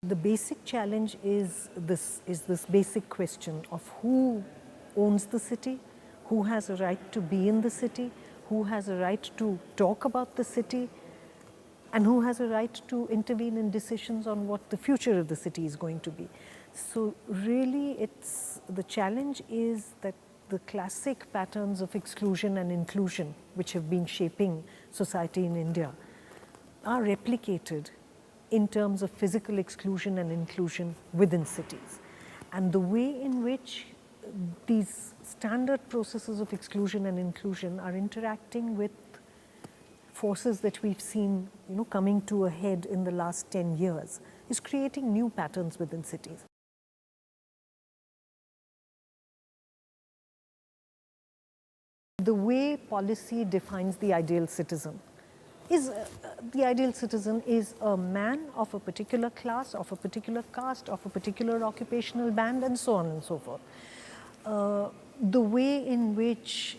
The basic challenge is this basic question of who owns the city, who has a right to be in the city, who has a right to talk about the city, and who has a right to intervene in decisions on what the future of the city is going to be. So really the challenge is that the classic patterns of exclusion and inclusion which have been shaping society in India are replicated in terms of physical exclusion and inclusion within cities. And the way in which these standard processes of exclusion and inclusion are interacting with forces that we've seen coming to a head in the last 10 years is creating new patterns within cities. The way policy defines the ideal citizen is the ideal citizen is a man of a particular class, of a particular caste, of a particular occupational band, and so on and so forth. The way in which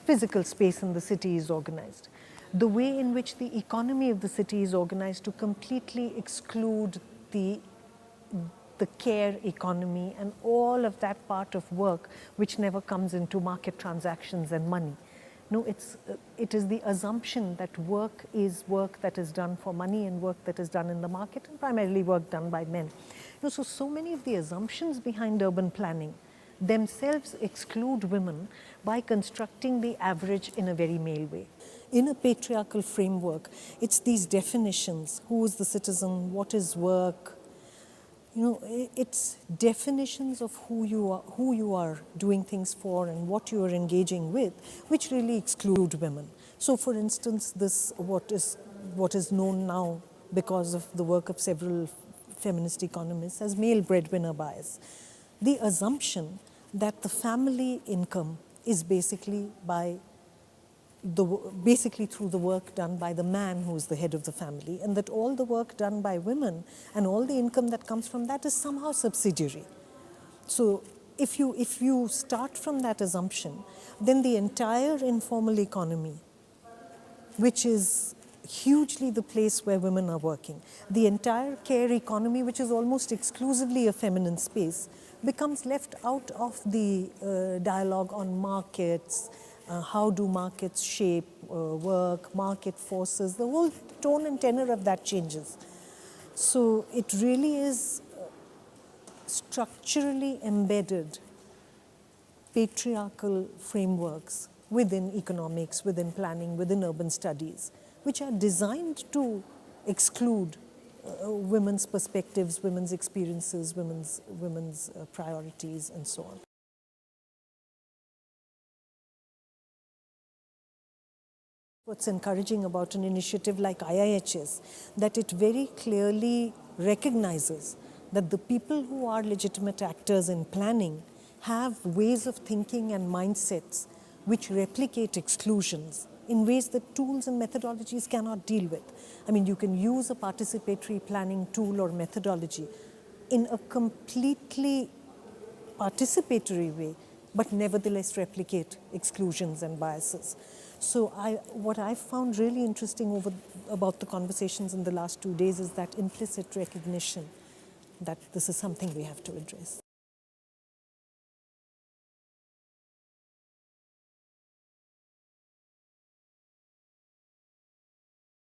physical space in the city is organized, the way in which the economy of the city is organized to completely exclude the care economy and all of that part of work which never comes into market transactions and money. No, it is the assumption that work is work that is done for money and work that is done in the market, and primarily work done by men. So many of the assumptions behind urban planning themselves exclude women by constructing the average in a very male way. In a patriarchal framework, it's these definitions: who is the citizen, what is work, it's definitions of who you are doing things for and what you are engaging with, which really exclude women. So for instance, what is known now because of the work of several feminist economists as male breadwinner bias. The assumption that the family income is basically through the work done by the man who is the head of the family, and that all the work done by women and all the income that comes from that is somehow subsidiary. So if you start from that assumption, then the entire informal economy, which is hugely the place where women are working, the entire care economy, which is almost exclusively a feminine space, becomes left out of the dialogue on markets. How do markets shape work, market forces, the whole tone and tenor of that changes. So it really is structurally embedded patriarchal frameworks within economics, within planning, within urban studies, which are designed to exclude women's perspectives, women's experiences, women's priorities, and so on. What's encouraging about an initiative like IIHS, that it very clearly recognizes that the people who are legitimate actors in planning have ways of thinking and mindsets which replicate exclusions in ways that tools and methodologies cannot deal with. I mean, you can use a participatory planning tool or methodology in a completely participatory way, but nevertheless replicate exclusions and biases. So what I found really interesting about the conversations in the last 2 days is that implicit recognition that this is something we have to address.